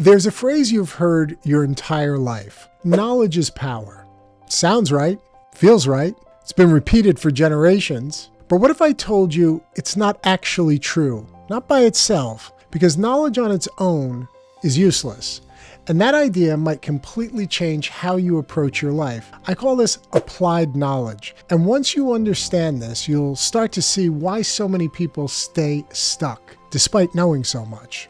There's a phrase you've heard your entire life. Knowledge is power. Sounds right, feels right. It's been repeated for generations. But what if I told you it's not actually true? Not by itself, because knowledge on its own is useless. And that idea might completely change how you approach your life. I call this applied knowledge. And once you understand this, you'll start to see why so many people stay stuck, despite knowing so much.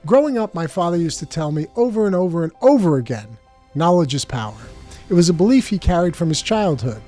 Growing up, my father used to tell me over and over and over again, knowledge is power. It was a belief he carried from his childhood.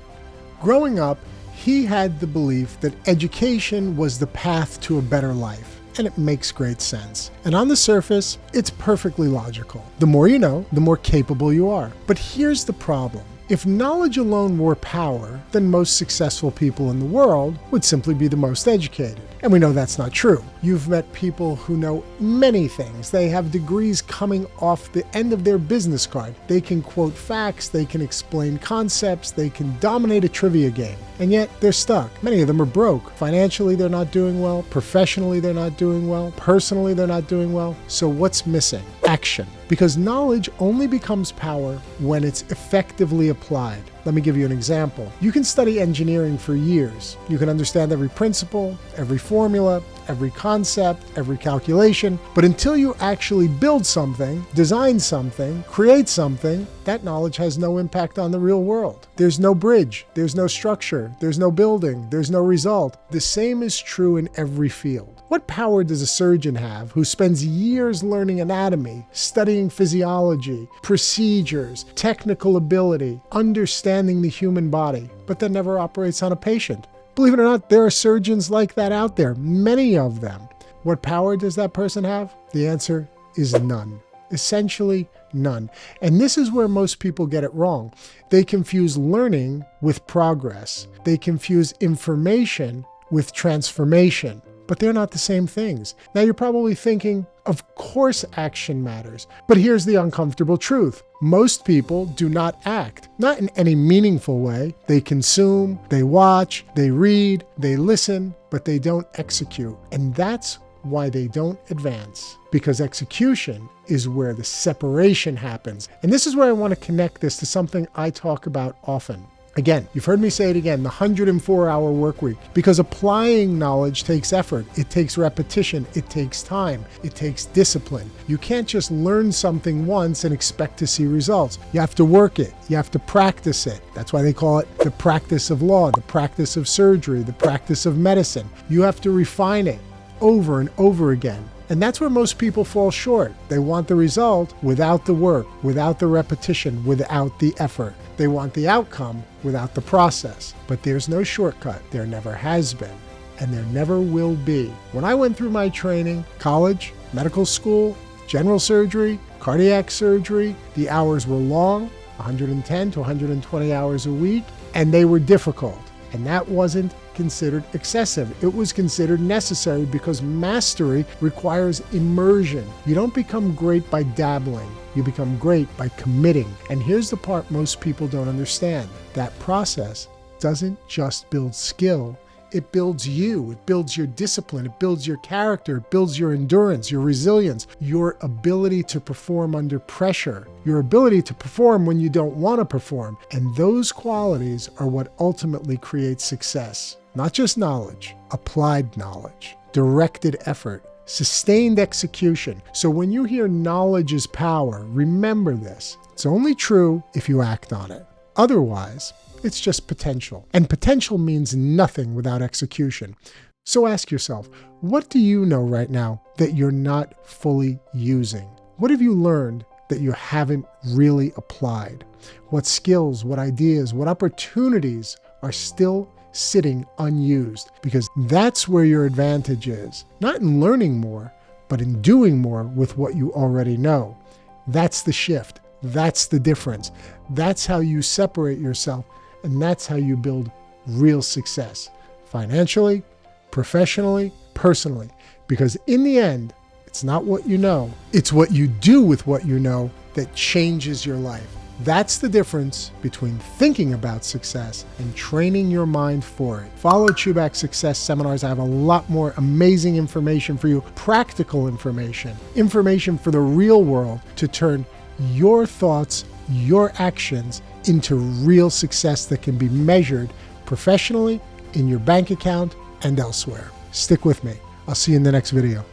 Growing up, he had the belief that education was the path to a better life. And it makes great sense. And on the surface, it's perfectly logical. The more you know, the more capable you are. But here's the problem. If knowledge alone were power, then most successful people in the world would simply be the most educated. And we know that's not true. You've met people who know many things. They have degrees coming off the end of their business card. They can quote facts, they can explain concepts, they can dominate a trivia game. And yet they're stuck. Many of them are broke. Financially, they're not doing well. Professionally, they're not doing well. Personally, they're not doing well. So what's missing? Action. Because knowledge only becomes power when it's effectively applied. Let me give you an example. You can study engineering for years. You can understand every principle, every formula, every concept, every calculation, but until you actually build something, design something, create something, that knowledge has no impact on the real world. There's no bridge, there's no structure, there's no building, there's no result. The same is true in every field. What power does a surgeon have who spends years learning anatomy, studying physiology, procedures, technical ability, understanding the human body, but then never operates on a patient? Believe it or not, there are surgeons like that out there, many of them. What power does that person have? The answer is none. Essentially none. And this is where most people get it wrong. They confuse learning with progress. They confuse information with transformation. But they're not the same things. Now you're probably thinking, of course action matters. But here's the uncomfortable truth. Most people do not act, not in any meaningful way. They consume, they watch, they read, they listen, but they don't execute. And that's why they don't advance. Because execution is where the separation happens. And this is where I want to connect this to something I talk about often. Again, you've heard me say it again, the 104-hour work week, because applying knowledge takes effort. It takes repetition. It takes time. It takes discipline. You can't just learn something once and expect to see results. You have to work it. You have to practice it. That's why they call it the practice of law, the practice of surgery, the practice of medicine. You have to refine it over and over again. And that's where most people fall short. They want the result without the work, without the repetition, without the effort. They want the outcome without the process. But there's no shortcut. There never has been, and there never will be. When I went through my training, college, medical school, general surgery, cardiac surgery, the hours were long, 110 to 120 hours a week, and they were difficult. And that wasn't considered excessive. It was considered necessary because mastery requires immersion. You don't become great by dabbling. You become great by committing. And here's the part most people don't understand. That process doesn't just build skill. It builds you. It builds your discipline. It builds your character. It builds your endurance, your resilience, your ability to perform under pressure, your ability to perform when you don't want to perform. And those qualities are what ultimately creates success. Not just knowledge, applied knowledge, directed effort, sustained execution. So when you hear knowledge is power, remember this. It's only true if you act on it. Otherwise, it's just potential. And potential means nothing without execution. So ask yourself, what do you know right now that you're not fully using? What have you learned that you haven't really applied? What skills, what ideas, what opportunities are still sitting unused? Because that's where your advantage is. Not in learning more, but in doing more with what you already know. That's the shift. That's the difference. That's how you separate yourself. And that's how you build real success, financially, professionally, personally. Because in the end, it's not what you know, it's what you do with what you know that changes your life. That's the difference between thinking about success and training your mind for it. Follow Chuback Success Seminars. I have a lot more amazing information for you, practical information for the real world to turn your thoughts, your actions into real success that can be measured professionally, in your bank account, and elsewhere. Stick with me. I'll see you in the next video.